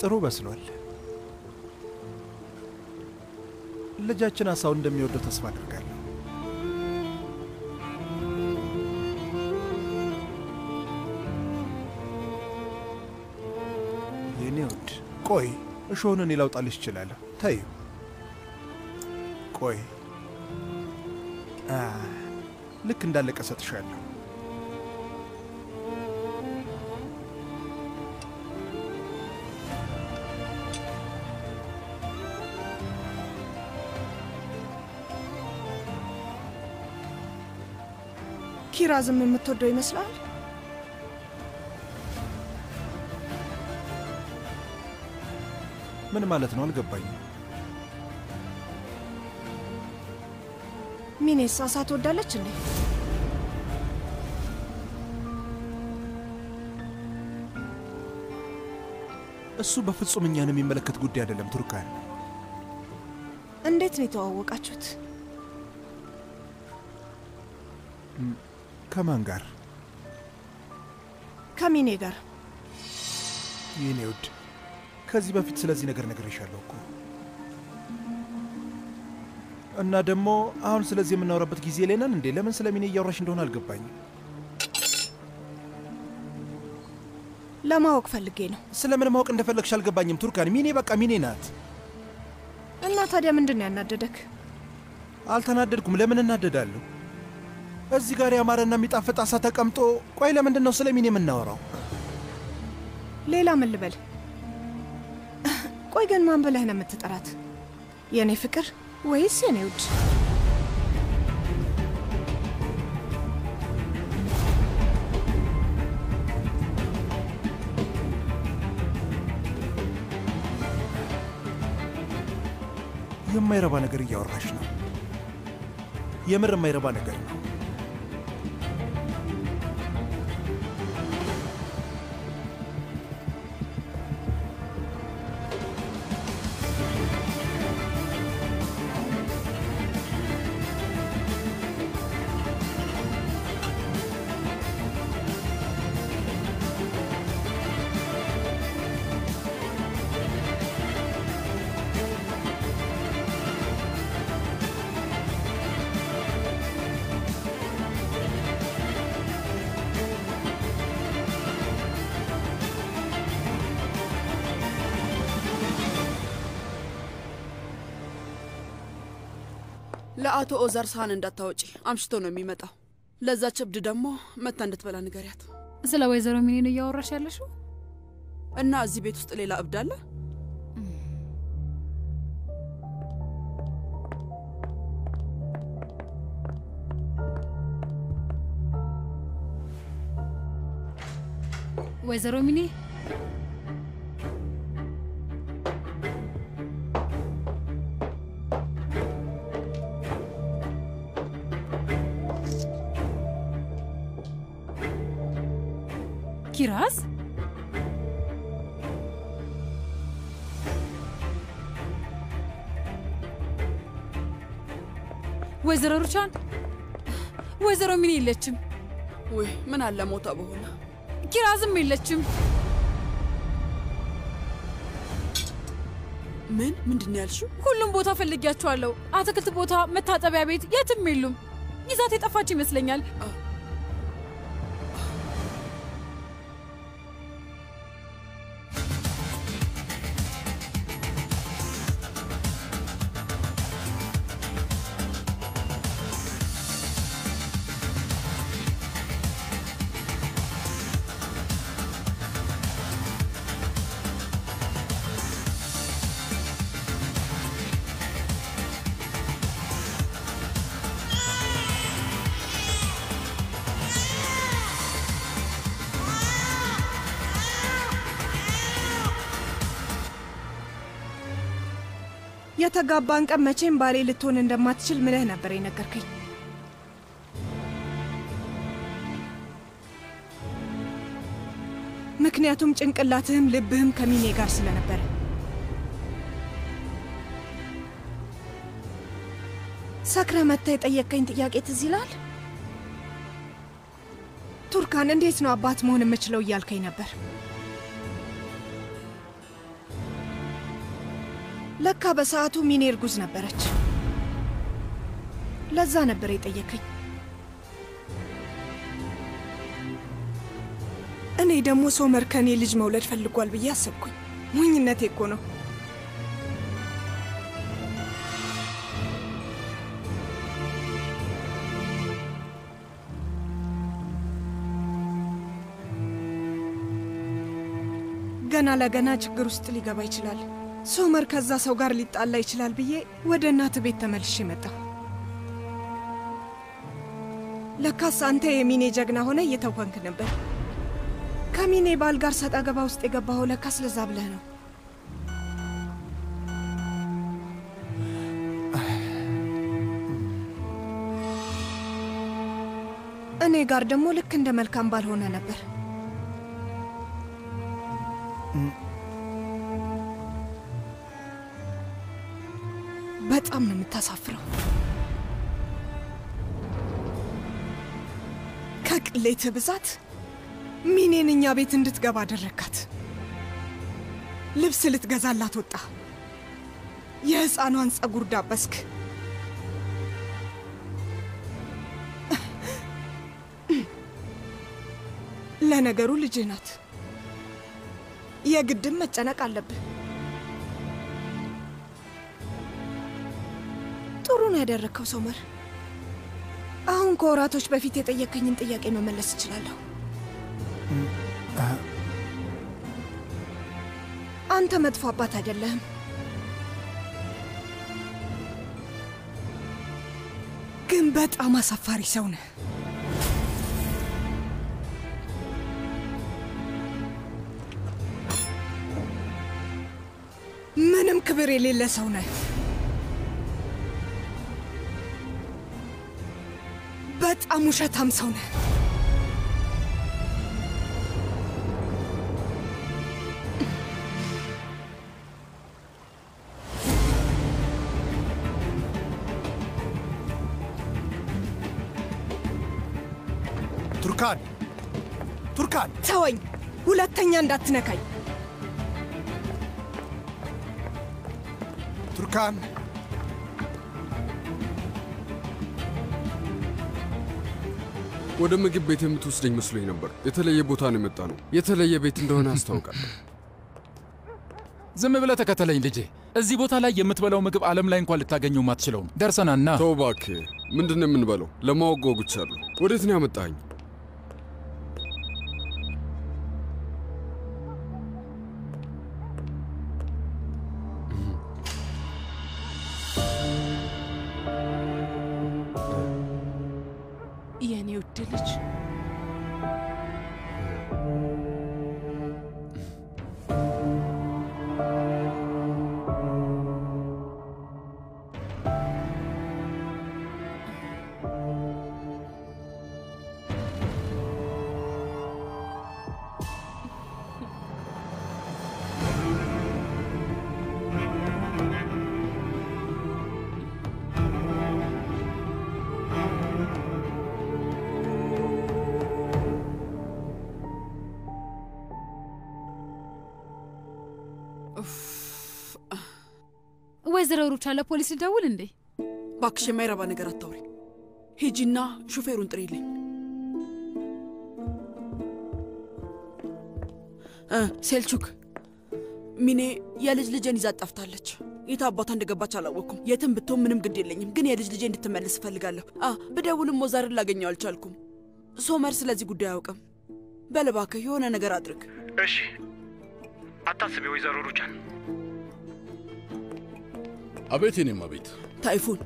ጥሩ በስሏል። ልጃችን አሳው እንደሚወደው ተስፋ አድርጋለሁ። የኔ ውድ ቆይ እሾህን እኔ ላውጣልሽ እችላለሁ። ተይው ቆይ ልክ እንዳለቀ ሰጥሻለሁ። ኪራዝም የምትወደው ይመስላል? ምን ማለት ነው አልገባኝም። ሚኔስ አሳ ትወዳለች እንዴ? እሱ በፍጹም እኛን የሚመለከት ጉዳይ አይደለም ቱርካን። እንዴት ነው የተዋወቃችሁት? ከማን ጋር? ከሚኔ ጋር። የኔ ውድ ከዚህ በፊት ስለዚህ ነገር ነግሬሻለሁ እኮ። እና ደግሞ አሁን ስለዚህ የምናወራበት ጊዜ ላይ ነን እንዴ? ለምን ስለ ሚኔ እያወራሽ እንደሆነ አልገባኝም። ለማወቅ ፈልጌ ነው። ስለምን ማወቅ እንደፈለግሽ አልገባኝም ቱርካን። ሚኔ በቃ ሚኔ ናት። እና ታዲያ ምንድነው ያናደደክ? አልተናደድኩም። ለምን እናደዳለሁ? እዚህ ጋር ያማረና የሚጣፍጥ አሳ ተቀምጦ፣ ቆይ ለምንድን ነው ስለ ሚኔ የምናወራው? ሌላ ምን ልበል? ቆይ ግን ማን ብለህ ነው የምትጠራት? የኔ ፍቅር ወይስ የኔ ውድ? የማይረባ ነገር እያወራሽ ነው። የምር የማይረባ ነገር ነው። ለአቶ ኦዛር ሳህን እንዳታወጪ፣ አምሽቶ ነው የሚመጣው። ለዛ ጭብድ ደግሞ መታ እንድትበላ ንገሪያት። ስለ ወይዘሮ ሚኔ ነው እያወራሽ ያለሽው? እና እዚህ ቤት ውስጥ ሌላ እብድ አለ? ወይዘሮ ሚኔ ኪራዝ ወይዘሮ ሩቻን ወይዘሮ ሚኔ የለችም። ወይ ምን አለ ሞታ በሆነ። ኪራዝም የለችም። ምንድን ያልሽው? ሁሉም ቦታ ፈልጊያቸዋለሁ። አትክልት ቦታ፣ መታጠቢያ ቤት፣ የትም የሉም። ይዛት የጠፋች ይመስለኛል። የተጋባን ቀን መቼም ባሌ ልትሆን እንደማትችል ምለህ ነበር የነገርከኝ። ምክንያቱም ጭንቅላትህም ልብህም ከሚኔ ጋር ስለነበረ። ሰክረ መታ የጠየቀኝ ጥያቄ ትዝ ይላል? ቱርካን እንዴት ነው አባት መሆን የምችለው እያልከኝ ነበር። ለካ በሰዓቱ ሚኔ እርጉዝ ነበረች። ለዛ ነበር የጠየቀኝ። እኔ ደግሞ ሶመር ከኔ ልጅ መውለድ ፈልጓል ብዬ አሰብኩኝ። ሞኝነቴ እኮ ነው። ገና ለገና ችግር ውስጥ ሊገባ ይችላል፣ ሶመር ከዛ ሰው ጋር ሊጣላ ይችላል ብዬ ወደ እናት ቤት ተመልሼ መጣሁ። ለካስ አንተ የሚኔ ጀግና ሆነ እየተወንክ ነበር። ከሚኔ ባል ጋር ሰጣ ገባ ውስጥ የገባኸው ለካስ ለዛ ብለህ ነው። እኔ ጋር ደግሞ ልክ እንደ መልካም ባል ሆነ ነበር። በጣም ነው የምታሳፍረው። ከቅሌት ብዛት ሚኔን እኛ ቤት እንድትገባ አደረካት። ልብስ ልትገዛላት ወጣ። የሕፃኗን ጸጉር ዳበስክ። ለነገሩ ልጅህ ናት። የግድም መጨነቅ አለብህ። ጥሩ ነው ያደረከው ሶመር። አሁን ከወራቶች በፊት የጠየቀኝን ጥያቄ መመለስ እችላለሁ። አንተ መጥፎ አባት አይደለህም፣ ግን በጣም አሳፋሪ ሰው ነህ። ምንም ክብር የሌለ ሰው ነህ። በጣም ውሸታም ሰው ነህ። ቱርካን ተወኝ፣ ሁለተኛ እንዳትነካኝ። ቱርካን ወደ ምግብ ቤት የምትወስደኝ መስሎኝ ነበር። የተለየ ቦታ ነው የመጣ ነው። የተለየ ቤት እንደሆነ አስታውቃለሁ። ዝም ብለህ ተከተለኝ ልጄ። እዚህ ቦታ ላይ የምትበላው ምግብ ዓለም ላይ እንኳን ልታገኘው ማትችለውም። ደርሰናና ተው እባክህ። ምንድን ነው የምንበላው? ለማወቅ ጓጉቻለሁ። ወዴት ነው ያመጣኸኝ? የኔ ውድ ልጅ ወይዘሮ ሩቻ ለፖሊስ ልደውል እንዴ? ባክሽ የማይረባ ነገር አታውሪ። ሂጂና ሹፌሩን ጥሪልኝ። ሴልቹክ፣ ሚኔ የልጅ ልጄን ይዛ ጠፍታለች። የት አባቷ እንደገባች አላወቅኩም። የትም ብትሆን ምንም ግድ የለኝም፣ ግን የልጅ ልጄ እንድትመለስ እፈልጋለሁ። ብደውልም ሞዛርን ላገኘው አልቻልኩም። ሶመር ስለዚህ ጉዳይ አያውቅም። በል እባክህ የሆነ ነገር አድርግ። እሺ፣ አታስቢ ወይዘሮ ሩቻን። አቤት የኔም አቤት። ታይፉን፣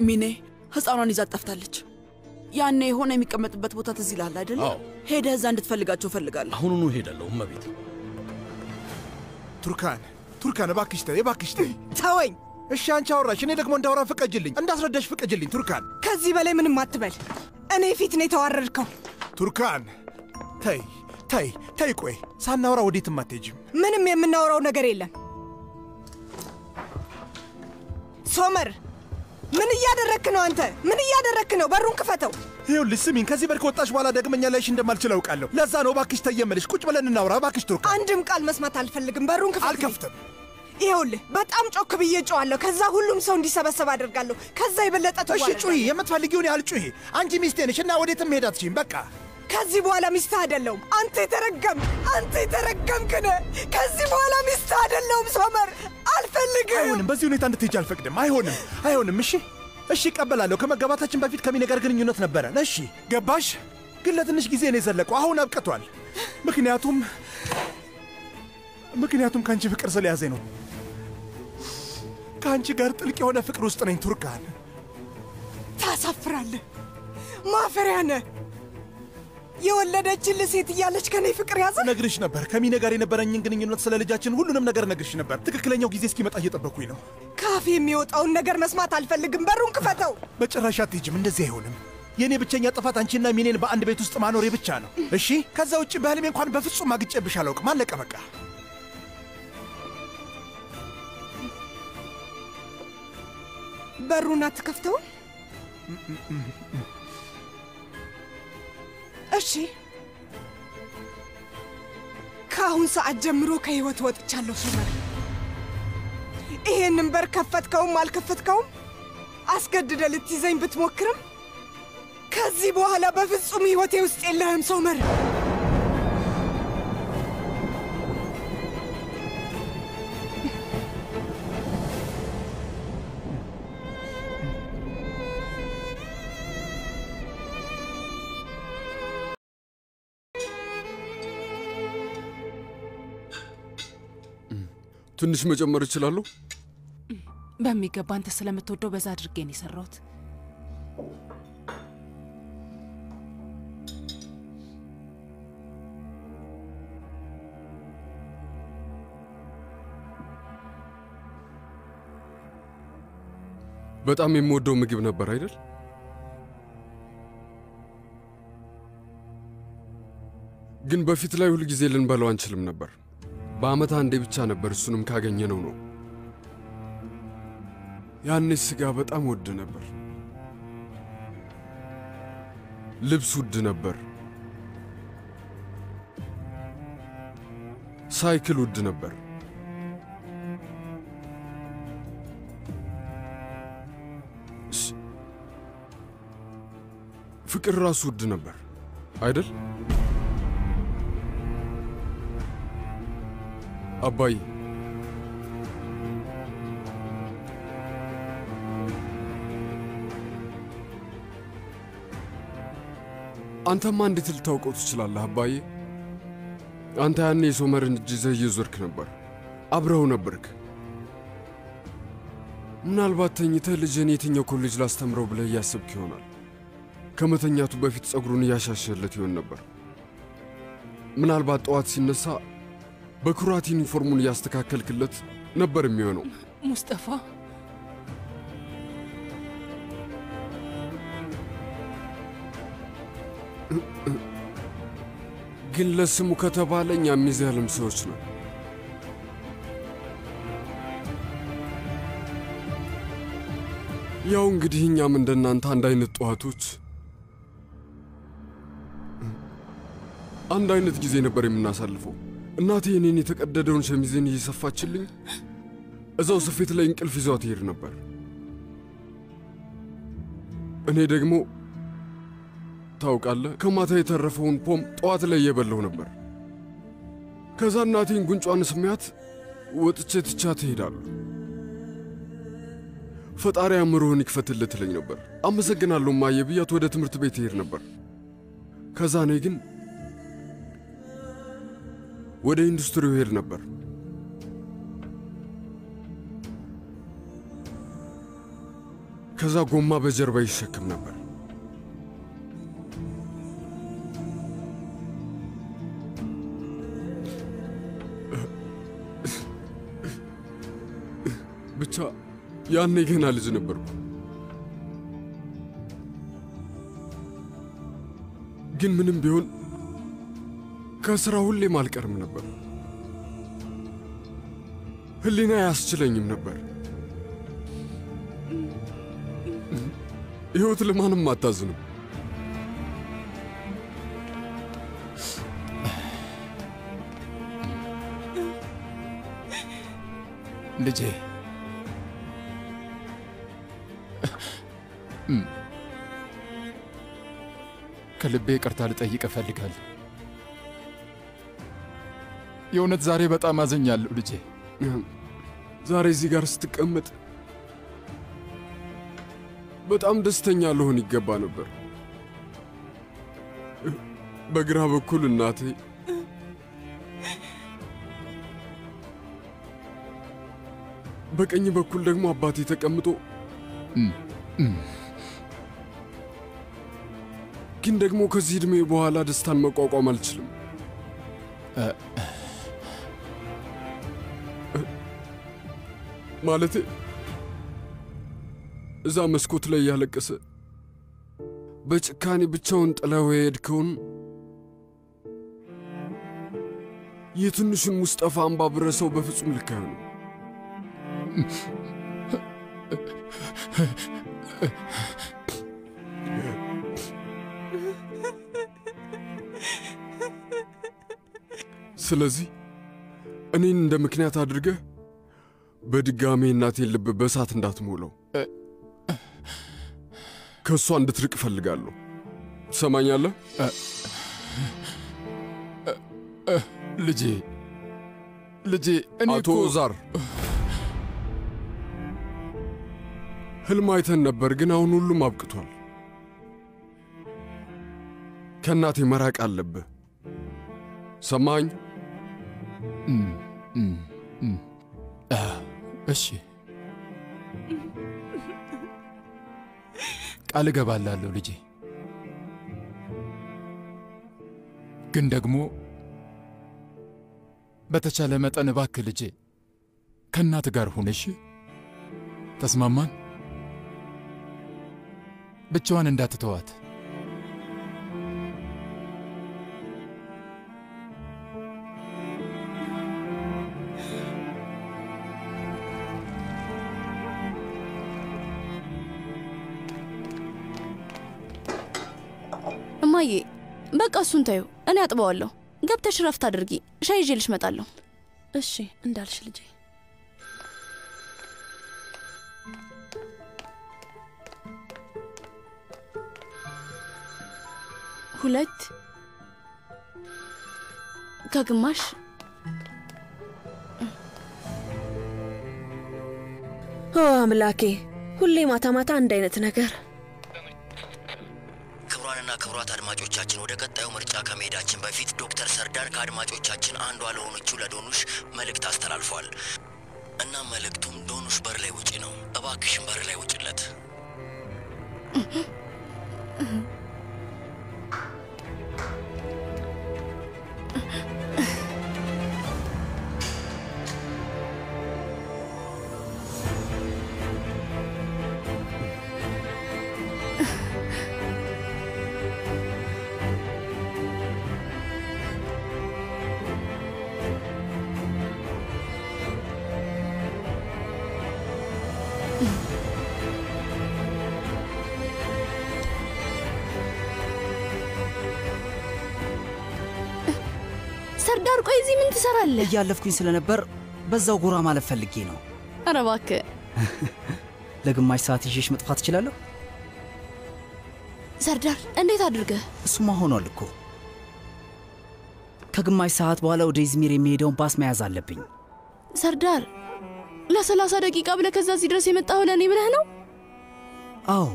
ሚኔ ሕፃኗን ይዛ ጠፍታለች። ያኔ የሆነ የሚቀመጥበት ቦታ ትዝ ይልሃል አይደል? ሄደህ እዛ እንድትፈልጋቸው እፈልጋለሁ። አሁኑኑ ሄዳለሁ እመቤት። ቱርካን እባክሽ ተይ፣ እባክሽ ተይ። ተወኝ። እሺ አንቺ አወራሽ፣ እኔ ደግሞ እንዳወራ ፍቀጅልኝ፣ እንዳስረዳሽ ፍቀጅልኝ። ቱርካን ከዚህ በላይ ምንም አትበል። እኔ ፊት ነው የተዋረድከው። ቱርካን ተይ ተይ ተይ፣ ቆይ ሳናወራ ወዴትም አትሄጂም። ምንም የምናወራው ነገር የለም። ሶመር ምን እያደረክ ነው አንተ? ምን እያደረክ ነው? በሩን ክፈተው። ይኸውልሽ ስሚኝ፣ ከዚህ በር ከወጣሽ በኋላ ደግመኛ ላይሽ እንደማልችል አውቃለሁ። ለዛ ነው እባክሽ ተየመልሽ፣ ቁጭ ብለን እናውራ እባክሽ ቱርካን። አንድም ቃል መስማት አልፈልግም። በሩን ክፈት። አልከፍትም። ይኸውልህ በጣም ጮክ ብዬ ጮዋለሁ። ከዛ ሁሉም ሰው እንዲሰበሰብ አደርጋለሁ። ከዛ የበለጠ እሺ ጩሂ፣ የምትፈልጊውን ያህል ጩሂ። አንቺ ሚስቴ ነሽ እና ወዴትም መሄድ አትችይም። በቃ ከዚህ በኋላ ሚስትህ አይደለሁም። አንተ የተረገምክ ነህ። ከዚህ በኋላ ሚስትህ አይደለሁም ሶመር። አልፈልግም። አይሆንም፣ በዚህ ሁኔታ እንድትሄጂ አልፈቅድም። አይሆንም። እሺ እቀበላለሁ። ከመጋባታችን በፊት ከሚኔ ጋር ግንኙነት ነበረ። እሺ ገባሽ? ግን ለትንሽ ጊዜ ነው የዘለቀው። አሁን አብቅቷል። ምክንያቱም ከአንቺ ፍቅር ስለያዘኝ ነው። ከአንቺ ጋር ጥልቅ የሆነ ፍቅር ውስጥ ነኝ ቱርካን። ታሳፍራለህ። ማፈሪያ ነህ። የወለደችልህ ሴት እያለች ከኔ ፍቅር ያዘ። ነግርሽ ነበር። ከሚኔ ጋር የነበረኝን ግንኙነት፣ ስለ ልጃችን ሁሉንም ነገር ነግርሽ ነበር። ትክክለኛው ጊዜ እስኪመጣ እየጠበኩኝ ነው። ካፌ የሚወጣውን ነገር መስማት አልፈልግም። በሩን ክፈተው። በጭራሽ አትሄጂም። እንደዚህ አይሆንም። የእኔ ብቸኛ ጥፋት አንቺና ሚኔን በአንድ ቤት ውስጥ ማኖሬ ብቻ ነው። እሺ ከዛ ውጭ በህልሜ እንኳን በፍጹም አግጬብሽ አላውቅም። አለቀ በቃ። በሩን አትከፍተውም? እሺ ከአሁን ሰዓት ጀምሮ ከህይወት ወጥቻለሁ ሶመር። ይሄንን በር ከፈትከውም አልከፈትከውም፣ አስገድደ ልትይዘኝ ብትሞክርም ከዚህ በኋላ በፍጹም ህይወቴ ውስጥ የለህም ሶመር። ትንሽ መጨመር እችላለሁ? በሚገባ አንተ ስለምትወደው በዛ አድርጌ ነው የሰራሁት። በጣም የምወደው ምግብ ነበር አይደል? ግን በፊት ላይ ሁሉ ጊዜ ልንበላው አንችልም ነበር። በአመት አንዴ ብቻ ነበር፣ እሱንም ካገኘነው ነው። ያኔ ስጋ በጣም ውድ ነበር፣ ልብስ ውድ ነበር፣ ሳይክል ውድ ነበር። ፍቅር ራሱ ውድ ነበር አይደል? አባይ አንተማ እንዴት ልታውቀው ትችላለህ? አባዬ አንተ ያኔ የሶመርን እጅ ይዘህ እየዞርክ ነበር፣ አብረው ነበርክ። ምናልባት ተኝተህ ልጅን የትኛው ኮሌጅ ላስተምረው ብለህ እያሰብክ ይሆናል። ከመተኛቱ በፊት ጸጉሩን እያሻሸለት ይሆን ነበር። ምናልባት ጠዋት ሲነሳ በኩራት ዩኒፎርሙን እያስተካከልክለት ነበር የሚሆነው። ሙስጠፋ ግን ለስሙ ከተባለ እኛ የሚዘልም ሰዎች ነው። ያው እንግዲህ እኛም እንደናንተ አንድ አይነት ጠዋቶች አንድ አይነት ጊዜ ነበር የምናሳልፈው። እናቴ እኔን የተቀደደውን ሸሚዜን እየሰፋችልኝ እዛው ስፌት ላይ እንቅልፍ ይዟት ይሄድ ነበር። እኔ ደግሞ ታውቃለህ ከማታ የተረፈውን ፖም ጠዋት ላይ እየበላሁ ነበር። ከዛ እናቴን ጉንጯን ስሚያት ወጥቼ ትቻት እሄዳለሁ። ፈጣሪ አእምሮህን ይክፈትልህ ትለኝ ነበር። አመሰግናለሁ እማዬ ብያት ወደ ትምህርት ቤት እሄድ ነበር። ከዛ እኔ ግን ወደ ኢንዱስትሪው ሄድ ነበር። ከዛ ጎማ በጀርባ ይሸከም ነበር። ብቻ ያኔ ገና ልጅ ነበርኩ። ግን ምንም ቢሆን ከስራ ሁሌም አልቀርም ነበር። ህሊና አያስችለኝም ነበር። ሕይወት ለማንም አታዝንም። ልጄ ከልቤ ይቅርታ ልጠይቅ እፈልጋለሁ። የእውነት ዛሬ በጣም አዘኛለሁ ልጄ። ዛሬ እዚህ ጋር ስትቀመጥ በጣም ደስተኛ ልሆን ይገባ ነበር። በግራ በኩል እናቴ፣ በቀኝ በኩል ደግሞ አባቴ ተቀምጦ ግን ደግሞ ከዚህ ዕድሜ በኋላ ደስታን መቋቋም አልችልም። ማለቴ እዛ መስኮት ላይ ያለቀሰ በጭካኔ ብቻውን ጥለው የሄድከውን የትንሹን ሙስጠፋ አምባ ብረሰው በፍጹም ልክ አይሆንም። ስለዚህ እኔን እንደ ምክንያት አድርገህ በድጋሜ እናቴን ልብ በእሳት እንዳትሞላው ከእሷ እንድትርቅ እፈልጋለሁ። ትሰማኛለህ? ልጄ እኔ አቶ ዛር ህልም አይተን ነበር፣ ግን አሁን ሁሉም አብቅቷል። ከእናቴ መራቅ አለብህ። ሰማኝ? እሺ፣ ቃል እገባላለሁ ልጄ። ግን ደግሞ በተቻለ መጠን እባክህ ልጄ ከእናት ጋር ሁን። እሺ? ተስማማን? ብቻዋን እንዳትተዋት። እማዬ በቃ እሱን ታዩ፣ እኔ አጥበዋለሁ። ገብተሽ ረፍት አድርጊ። ሻይ ይዤልሽ እመጣለሁ። እሺ እንዳልሽ ልጄ። ሁለት ከግማሽ አምላኬ፣ ሁሌ ማታ ማታ አንድ አይነት ነገር። ክቡራንና ክቡራት አድማጮቻችን ወደ ቀጣዩ ምርጫ ከመሄዳችን በፊት ዶክተር ሰርዳር ከአድማጮቻችን አንዷ ለሆነችው ለዶኑሽ መልእክት አስተላልፏል። እና መልእክቱም ዶኑሽ በር ላይ ውጪ ነው፣ እባክሽን በር ላይ ውጪለት። ሰርዳር ቆይ እዚህ ምን ትሰራለህ? እያለፍኩኝ ስለነበር በዛው ጎራ ማለት ፈልጌ ነው። ኧረ እባክህ። ለግማሽ ሰዓት ይዤሽ መጥፋት እችላለሁ? ሰርዳር እንዴት አድርገህ? እሱማ ሆኗል እኮ። ከግማሽ ሰዓት በኋላ ወደ ኢዝሚር የሚሄደውን ባስ መያዝ አለብኝ። ሰርዳር ለ30 ደቂቃ ብለህ ከዛ እዚህ ድረስ የመጣኸው ለእኔ ብለህ ነው? አዎ፣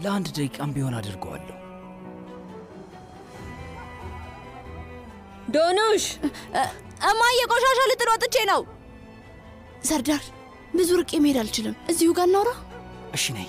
ለአንድ ደቂቃም ቢሆን አድርገዋለሁ። ዶኑሽ እማዬ ቆሻሻ ልጥል ወጥቼ ነው። ሰርዳር ብዙ ርቄ መሄድ አልችልም። እዚሁ ጋር እናውራ። እሺ ነይ።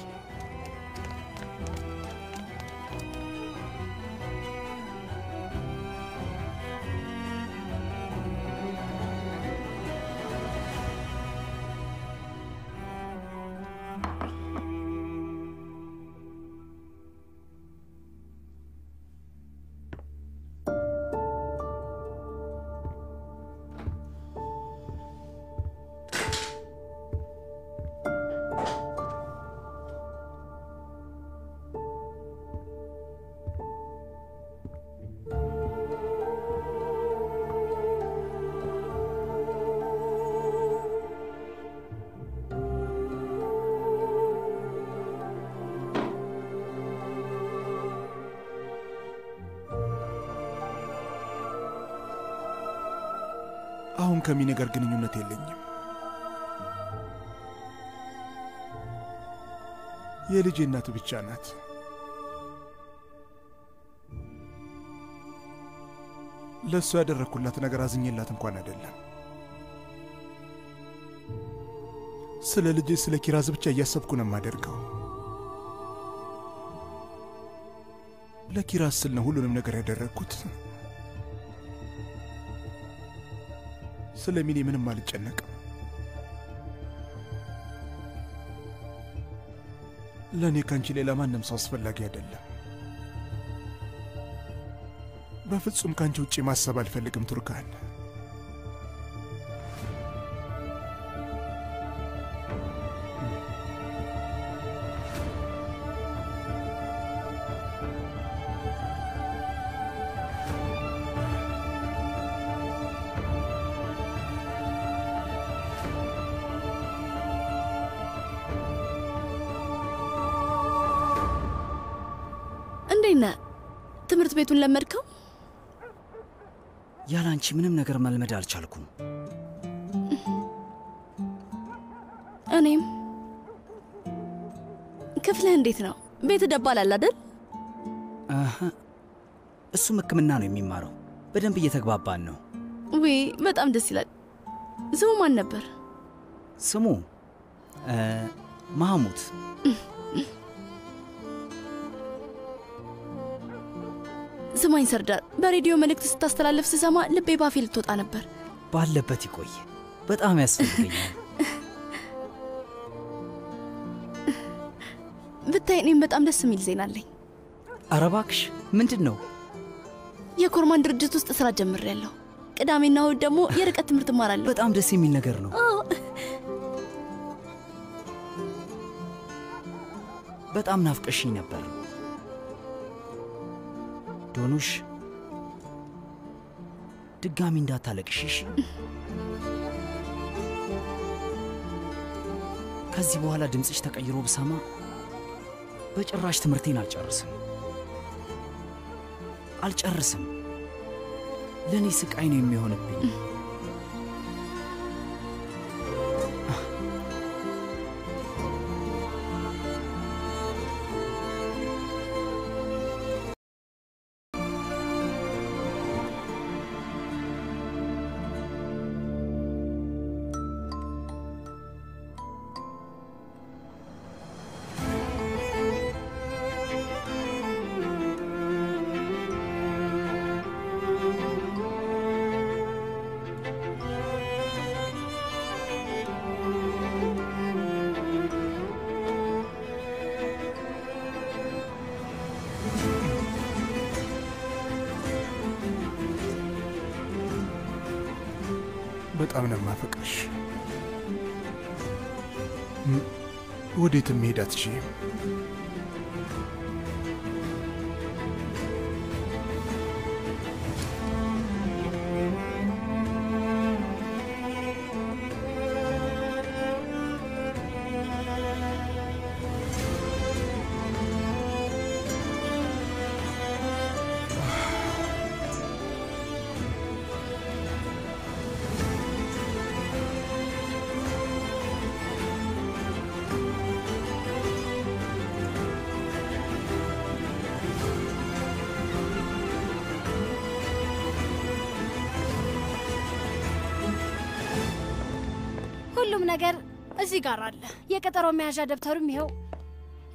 ከሚኔ ጋር ግንኙነት የለኝም። የልጄ እናት ብቻ ናት። ለእሱ ያደረግኩላት ነገር አዝኜላት እንኳን አይደለም። ስለ ልጄ ስለ ኪራዝ ብቻ እያሰብኩ ነው የማደርገው። ለኪራዝ ስል ነው ሁሉንም ነገር ያደረግኩት። ስለ ሚኔ ምንም አልጨነቅም። ለእኔ ከአንቺ ሌላ ማንም ሰው አስፈላጊ አይደለም። በፍጹም ከአንቺ ውጪ ማሰብ አልፈልግም ቱርካን። እንዴና ትምህርት ቤቱን ለመድከው? ያላንቺ ምንም ነገር መልመድ አልቻልኩም። እኔም ክፍልህ እንዴት ነው? ቤት ደባላል አይደል? እሱም ሕክምና ነው የሚማረው። በደንብ እየተግባባን ነው። ወይ በጣም ደስ ይላል። ስሙ ማን ነበር? ስሙ ማህሙድ። ስማኝ ሰርዳር፣ በሬዲዮ መልእክት ስታስተላለፍ ስሰማ ልቤ ባፌ ልትወጣ ነበር። ባለበት ይቆይ፣ በጣም ያስፈልገኛል። ብታይ እኔም በጣም ደስ የሚል ዜና አለኝ። ኧረ እባክሽ፣ ምንድን ነው? የኮርማን ድርጅት ውስጥ ስራ ጀምሬያለሁ። ቅዳሜና እሑድ ደግሞ የርቀት ትምህርት እማራለሁ። በጣም ደስ የሚል ነገር ነው። በጣም ናፍቀሽኝ ነበር ዶኑሽ። ድጋሚ እንዳታለቅሽሽ። ከዚህ በኋላ ድምፅሽ ተቀይሮ ብሰማ በጭራሽ ትምህርቴን አልጨርስም። ለእኔ ስቃይ ነው የሚሆንብኝ። በጣም ነው የማፈቅርሽ። ወዴትም መሄድ አትችይም። ሁሉም ነገር እዚህ ጋር አለ። የቀጠሮ መያዣ ደብተሩም ይሄው።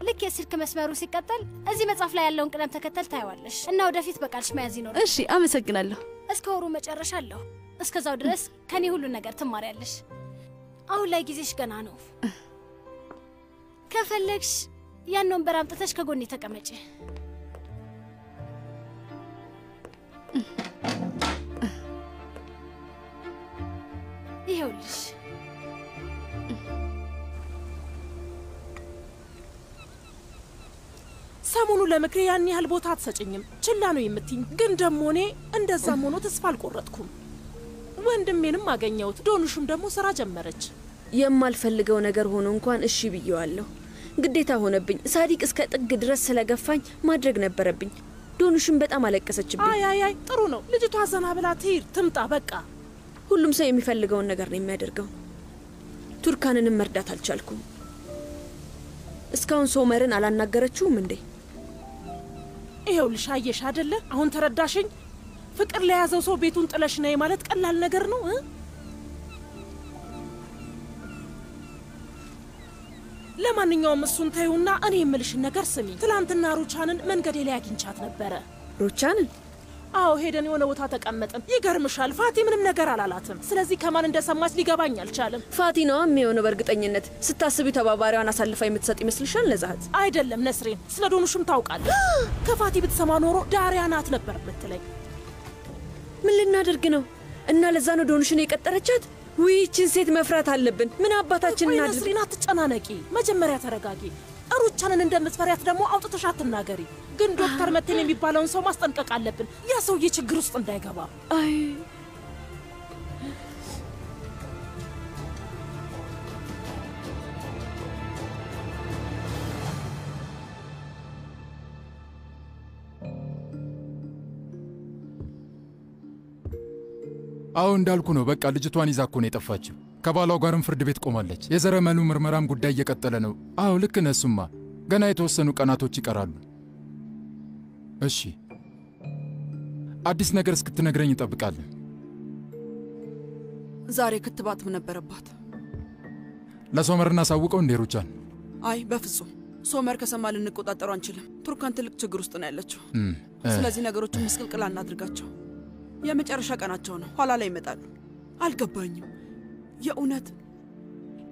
ልክ የስልክ መስመሩ ሲቀጠል እዚህ መጽሐፍ ላይ ያለውን ቅደም ተከተል ታይዋለሽ እና ወደፊት በቃልሽ መያዝ ይኖር። እሺ፣ አመሰግናለሁ። እስከ ወሩ መጨረሻ አለሁ። እስከዛው ድረስ ከኔ ሁሉ ነገር ትማሪያለሽ። አሁን ላይ ጊዜሽ ገና ነው። ከፈለግሽ ያን ወንበር አምጥተሽ ከጎኔ ተቀመጪ። ይኸውልሽ ሰሞኑ ለምክሬ ያን ያህል ቦታ አትሰጭኝም። ችላ ነው የምትይኝ። ግን ደግሞ እኔ እንደዛም ሆኖ ተስፋ አልቆረጥኩም። ወንድሜንም አገኘሁት። ዶኑሽም ደግሞ ስራ ጀመረች። የማልፈልገው ነገር ሆኖ እንኳን እሺ ብየዋለሁ። ግዴታ ሆነብኝ። ሳዲቅ እስከ ጥግ ድረስ ስለገፋኝ ማድረግ ነበረብኝ። ዶኑሽም በጣም አለቀሰችብኝ። አይ ጥሩ ነው። ልጅቷ ዘና ብላ ትሄድ ትምጣ። በቃ ሁሉም ሰው የሚፈልገውን ነገር ነው የሚያደርገው። ቱርካንንም መርዳት አልቻልኩም። እስካሁን ሶመርን አላናገረችውም እንዴ? ይኸውልሽ አየሽ አይደለ? አሁን ተረዳሽኝ? ፍቅር ለያዘው ሰው ቤቱን ጥለሽ ነይ ማለት ቀላል ነገር ነው። ለማንኛውም እሱን ተይውና እኔ የምልሽን ነገር ስሚ። ትላንትና ሩቻንን መንገዴ ላይ አግኝቻት ነበረ። ሩቻንን? አዎ፣ ሄደን የሆነ ቦታ ተቀመጥን። ይገርምሻል፣ ፋቲ ምንም ነገር አላላትም። ስለዚህ ከማን እንደሰማች ሊገባኝ አልቻለም። ፋቲ ነው የሚሆነው። በእርግጠኝነት ስታስቢ ተባባሪዋን አሳልፋ የምትሰጥ ይመስልሻል? ነዛት አይደለም ነስሬን፣ ስለ ዶኑሽም ታውቃለች። ከፋቲ ብትሰማ ኖሮ ዳሪያ ናት ነበር የምትለኝ። ምን ልናደርግ ነው? እና ለዛ ነው ዶኑሽን የቀጠረቻት? ይህችን ሴት መፍራት አለብን። ምን አባታችን እናድርግ? ነስሬን አትጨናነቂ፣ መጀመሪያ ተረጋጊ። ሩቻንን እንደምትፈሪያት ደግሞ አውጥተሽ አትናገሪ። ግን ዶክተር መቴን የሚባለውን ሰው ማስጠንቀቅ አለብን፣ ያ ሰውዬ ችግር ውስጥ እንዳይገባ። አይ አዎ እንዳልኩ ነው። በቃ ልጅቷን ይዛ እኮ ነው የጠፋችው። ከባሏ ጋርም ፍርድ ቤት ቆማለች። የዘረመሉ ምርመራም ጉዳይ እየቀጠለ ነው። አዎ ልክ ነህ። እሱማ ገና የተወሰኑ ቀናቶች ይቀራሉ። እሺ፣ አዲስ ነገር እስክትነግረኝ እንጠብቃለን። ዛሬ ክትባትም ነበረባት። ለሶመር እናሳውቀው እንዴ ሩቻን? አይ በፍጹም ሶመር ከሰማ ልንቆጣጠሩ አንችልም። ቱርካን ትልቅ ችግር ውስጥ ነው ያለችው። ስለዚህ ነገሮችን ምስቅልቅል አናድርጋቸው። የመጨረሻ ቀናቸው ነው፣ ኋላ ላይ ይመጣሉ። አልገባኝም የእውነት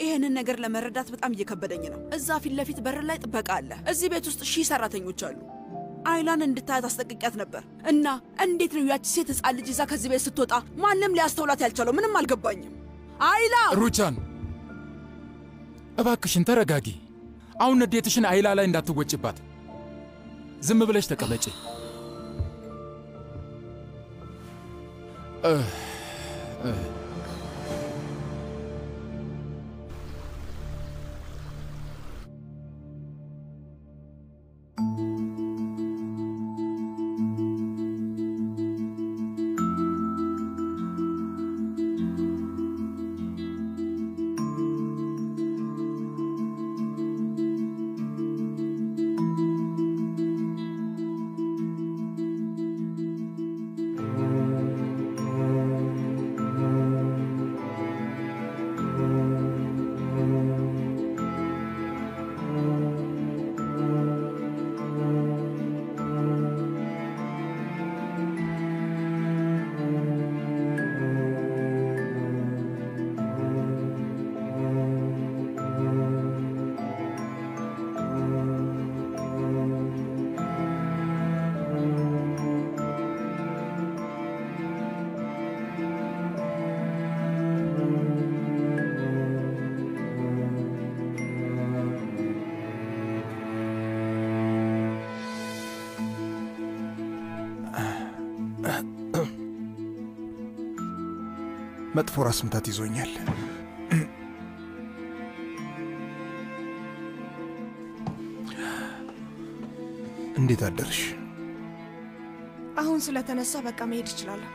ይሄንን ነገር ለመረዳት በጣም እየከበደኝ ነው። እዛ ፊት ለፊት በር ላይ ጥበቃ አለ። እዚህ ቤት ውስጥ 1000 ሰራተኞች አሉ። አይላን እንድታያት አስጠቅቂያት ነበር እና እንዴት ነው ያቺ ሴት ሕፃን ልጅ ይዛ ከዚህ ቤት ስትወጣ ማንም ሊያስተውላት ያልቻለው? ምንም አልገባኝም። አይላ! ሩቻን እባክሽን ተረጋጊ። አሁን ንዴትሽን አይላ ላይ እንዳትወጭባት። ዝም ብለሽ ተቀመጪ። መጥፎ ራስ ምታት ይዞኛል። እንዴት አደርሽ? አሁን ስለተነሳ በቃ መሄድ እችላለሁ።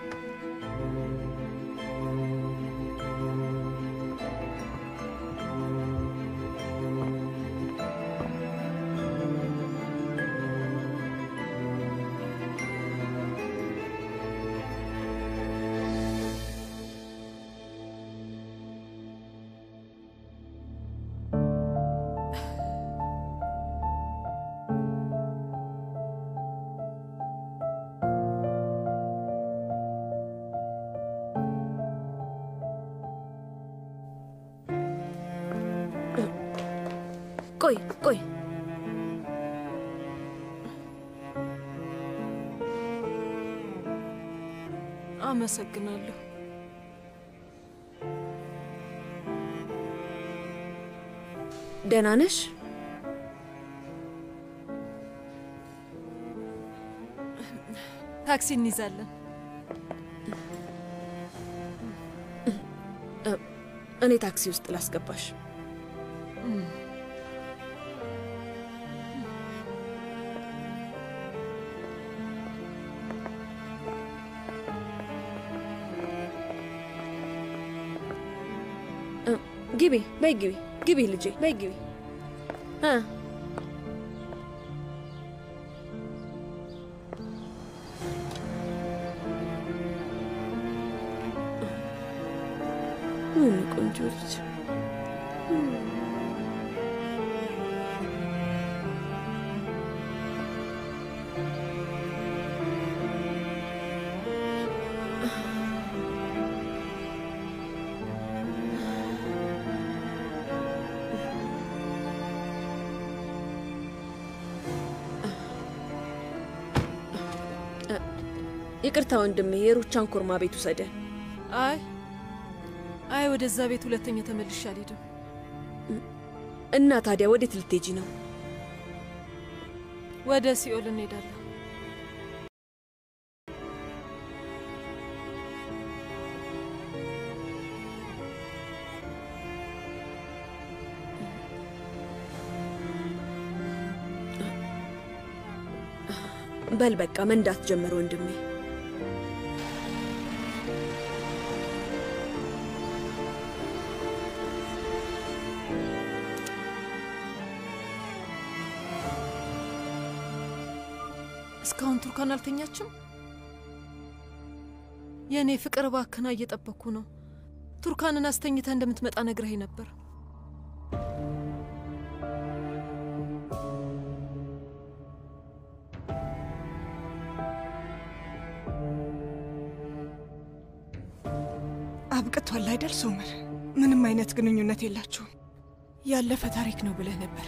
ቆይ አመሰግናለሁ። ደህና ነሽ? ታክሲ እንይዛለን። እኔ ታክሲ ውስጥ ላስገባሽ። ግቢ፣ በይ ግቢ፣ ግቢ ልጄ፣ በይ ግቢ። ምን ቆንጆ ልጅ። ይቅርታ ወንድሜ፣ የሩቻን ኮርማ ቤት ውሰደን። አይ ወደዛ ቤት ሁለተኛ ተመልሼ አልሄድም። እና ታዲያ ወዴት ልትሄጂ ነው? ወደ ሲኦል እንሄዳለን። በል በቃ መንዳት ጀመር ወንድሜ። እስካሁን ቱርካን አልተኛችም? የኔ ፍቅር ባክና እየጠበቅኩ ነው። ቱርካንን አስተኝታ እንደምትመጣ ነግረኸኝ ነበር። አብቅቷል አይደል ሶመር? ምንም አይነት ግንኙነት የላችሁም። ያለፈ ታሪክ ነው ብለህ ነበር።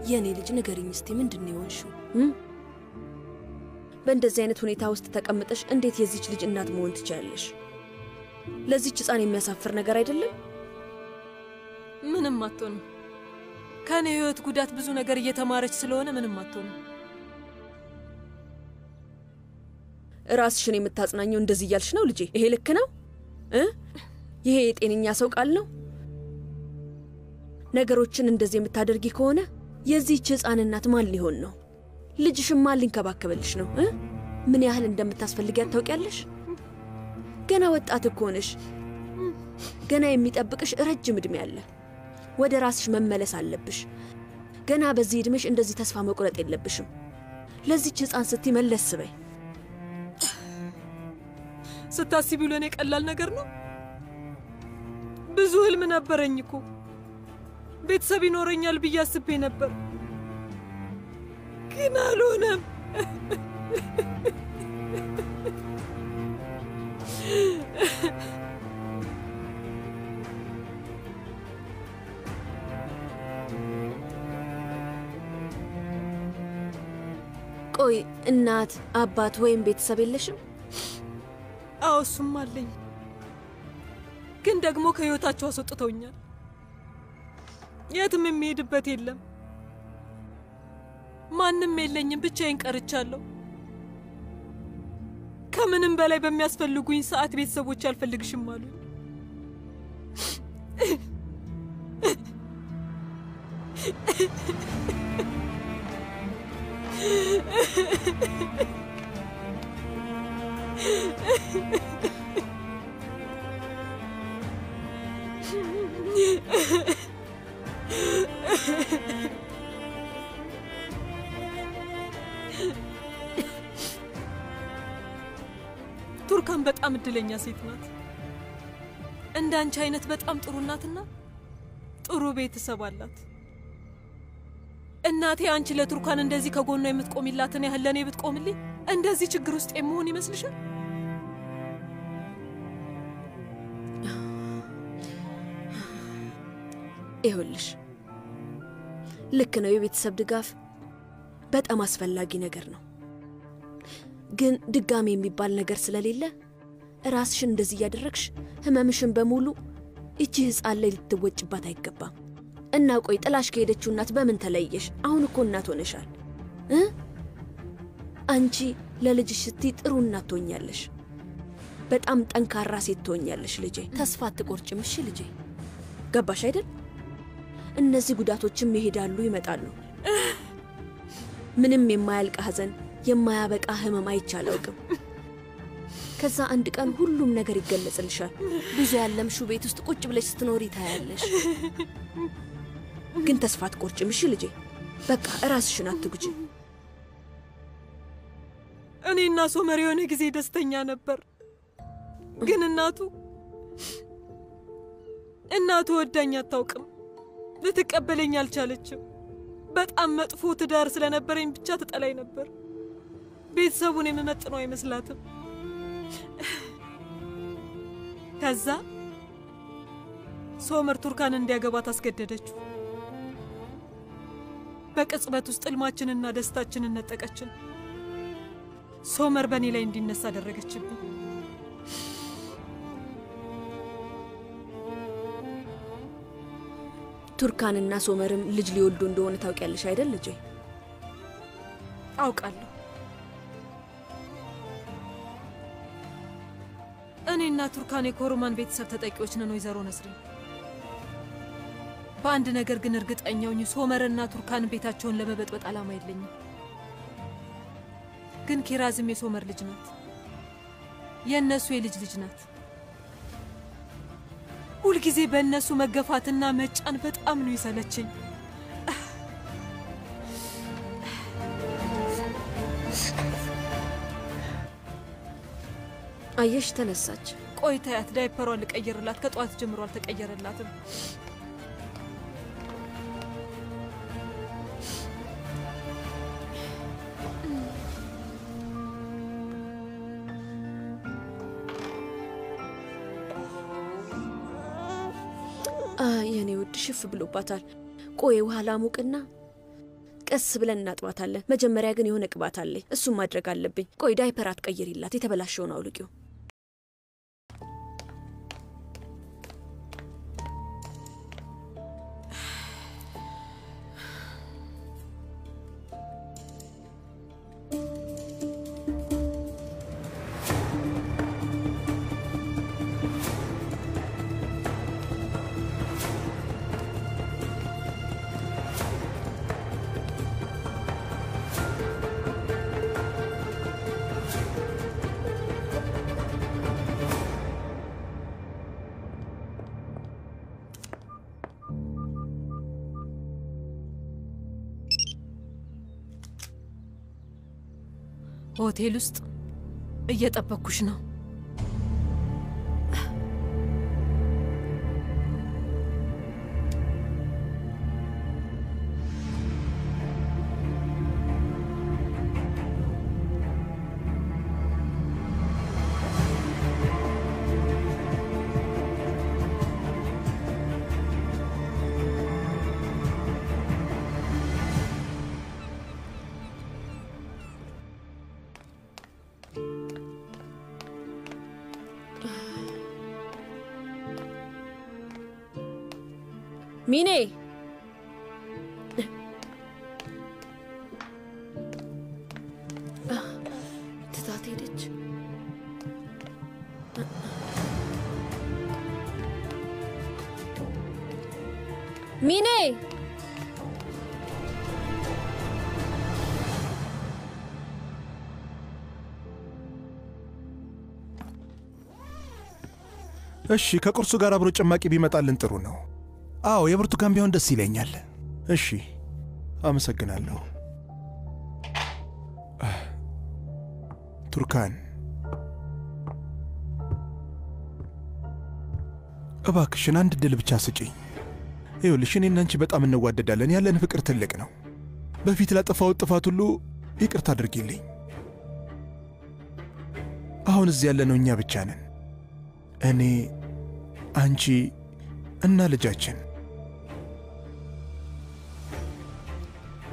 የኔ ልጅ ንገሪኝ እስቲ ምንድነው የሆንሽው? በእንደዚህ አይነት ሁኔታ ውስጥ ተቀምጠሽ እንዴት የዚች ልጅ እናት መሆን ትችያለሽ? ለዚች ሕፃን የሚያሳፍር ነገር አይደለም? ምንም አትሆንም። ከኔ ህይወት ጉዳት ብዙ ነገር እየተማረች ስለሆነ ምንም አትሆንም። ራስሽን የምታጽናኘው እንደዚህ እያልሽ ነው ልጄ? ይሄ ልክ ነው? ይሄ የጤነኛ ሰው ቃል ነው? ነገሮችን እንደዚህ የምታደርጊ ከሆነ የዚህች ሕፃን እናት ማን ሊሆን ነው? ልጅሽን ማን ሊንከባከብልሽ ነው? ምን ያህል እንደምታስፈልጊያት ታውቂያለሽ? ገና ወጣት እኮ ነሽ። ገና የሚጠብቅሽ ረጅም ዕድሜ አለ። ወደ ራስሽ መመለስ አለብሽ። ገና በዚህ ዕድሜሽ እንደዚህ ተስፋ መቁረጥ የለብሽም። ለዚህች ሕፃን ስትይ መለስ በይ። ስታስቢው ለኔ ቀላል ነገር ነው? ብዙ ህልም ነበረኝ እኮ። ቤተሰብ ይኖረኛል ብዬ አስቤ ነበር፣ ግን አልሆነም። ቆይ እናት አባት ወይም ቤተሰብ የለሽም? አዎ እሱም አለኝ፣ ግን ደግሞ ከህይወታቸው አስወጥተውኛል። የትም የሚሄድበት የለም። ማንም የለኝም፣ ብቻዬን ቀርቻለሁ። ከምንም በላይ በሚያስፈልጉኝ ሰዓት ቤተሰቦች አልፈልግሽም አሉኝ። በጣም እድለኛ ሴት ናት። እንዳንቺ አይነት በጣም ጥሩ እናትና ጥሩ ቤተሰብ አላት። እናቴ አንቺ ለቱርካን እንደዚህ ከጎኗ የምትቆሚላትን ያህል ለኔ ብትቆምልኝ እንደዚህ ችግር ውስጥ የምሆን ይመስልሻል? ይኸውልሽ ልክ ነው፣ የቤተሰብ ድጋፍ በጣም አስፈላጊ ነገር ነው። ግን ድጋሚ የሚባል ነገር ስለሌለ ራስሽን እንደዚህ ያደረግሽ ህመምሽን በሙሉ እቺ ህፃን ላይ ልትወጭባት አይገባም። እና ቆይ ጥላሽ ከሄደችው እናት በምን ተለየሽ? አሁን እኮ እናት ሆነሻል። አንቺ ለልጅሽ ስትይ ጥሩ እናት ትሆኛለሽ። በጣም ጠንካራ ሴት ትሆኛለሽ ልጄ። ተስፋ አትቆርጭም እሺ ልጄ? ገባሽ አይደል? እነዚህ ጉዳቶችም ይሄዳሉ ይመጣሉ። ምንም የማያልቅ ሐዘን፣ የማያበቃ ህመም አይቻለውቅም። ከዛ አንድ ቀን ሁሉም ነገር ይገለጽልሻል። ብዙ ያለምሽው ቤት ውስጥ ቁጭ ብለሽ ስትኖሪ ታያለሽ። ግን ተስፋ አትቆርጭም እሺ ልጄ? በቃ ራስሽን አትጉጂ። እኔና ሶመር የሆነ ጊዜ ደስተኛ ነበር። ግን እናቱ ወዳኝ አታውቅም። ልትቀበለኝ አልቻለችም። በጣም መጥፎ ትዳር ስለነበረኝ ብቻ ትጠላኝ ነበር። ቤተሰቡን የምመጥነው አይመስላትም። ከዛ ሶመር ቱርካን እንዲያገባት አስገደደችው። በቅጽበት ውስጥ ህልማችንና ደስታችንን ነጠቀችን። ሶመር በእኔ ላይ እንዲነሳ አደረገችብኝ። ቱርካንና ሶመርም ልጅ ሊወልዱ እንደሆነ ታውቂያለሽ አይደል ልጄ? አውቃለሁ። እኔና ቱርካን የኮርማን ቤተሰብ ተጠቂዎች ነን ወይዘሮ ነስሪን። በአንድ ነገር ግን እርግጠኛ ነኝ፣ ሶመርና ቱርካን ቤታቸውን ለመበጥበጥ ዓላማ የለኝም። ግን ኪራዝም የሶመር ልጅ ናት፣ የእነሱ የልጅ ልጅ ናት። ሁልጊዜ በእነሱ መገፋትና መጫን በጣም ነው ይሰለችኝ። አየሽ ተነሳች። ቆይ ታያት፣ ዳይፐሯን ልቀይርላት። ከጧት ጀምሮ አልተቀየረላትም። የኔ ውድ ሽፍ ብሎባታል። ቆይ ውሃ ላሙቅና ቀስ ብለን እናጥባታለን። መጀመሪያ ግን የሆነ ቅባት አለኝ፣ እሱን ማድረግ አለብኝ። ቆይ ዳይፐር አትቀይሪላት፣ የተበላሸውን አውልቂው። ሆቴል ውስጥ እየጠበቅኩሽ ነው። ሚኔ ትታት ሄደች። ሚኔ እሺ፣ ከቁርሱ ጋር አብሮ ጭማቂ ቢመጣልን ጥሩ ነው። አዎ፣ የብርቱካን ቢሆን ደስ ይለኛል። እሺ፣ አመሰግናለሁ። ቱርካን፣ እባክሽን አንድ ድል ብቻ ስጪኝ። ይኸውልሽ እኔና አንቺ በጣም እንዋደዳለን። ያለን ፍቅር ትልቅ ነው። በፊት ላጠፋሁት ጥፋት ሁሉ ይቅርታ አድርጊልኝ። አሁን እዚህ ያለነው እኛ ብቻ ነን። እኔ፣ አንቺ እና ልጃችን።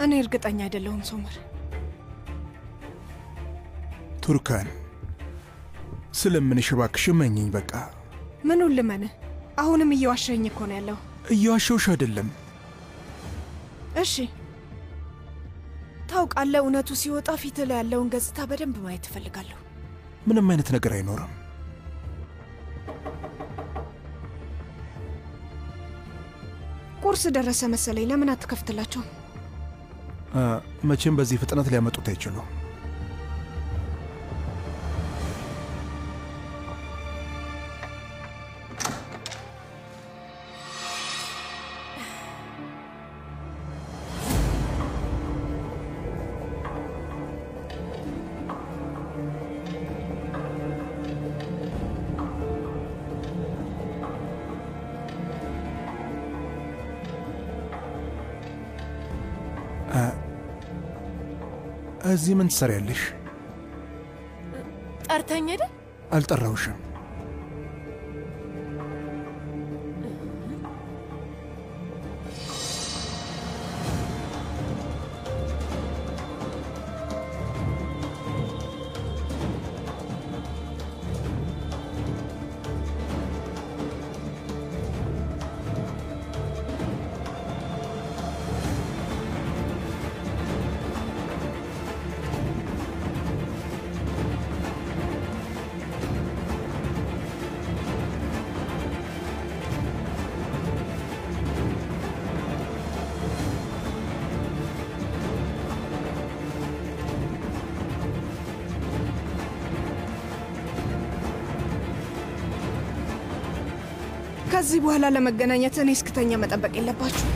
እኔ እርግጠኛ አይደለሁም ሶመር። ቱርካን ስለምንሽ እባክሽ እመኚኝ በቃ። ምኑን ልመንህ? አሁንም እየዋሸኝ እኮ ነው ያለው። እየዋሸሁሽ አይደለም። እሺ ታውቃለህ፣ እውነቱ ሲወጣ ፊት ላይ ያለውን ገጽታ በደንብ ማየት እፈልጋለሁ። ምንም አይነት ነገር አይኖርም። ቁርስ ደረሰ መሰለኝ። ለምን አትከፍትላቸውም? መቼም በዚህ ፍጥነት ሊያመጡት አይችሉም። እዚህ ምን ትሰሪያለሽ? ጠርተኝ አይደል? አልጠራውሽም። ከዚህ በኋላ ለመገናኘት እኔ እስክተኛ መጠበቅ የለባችሁ።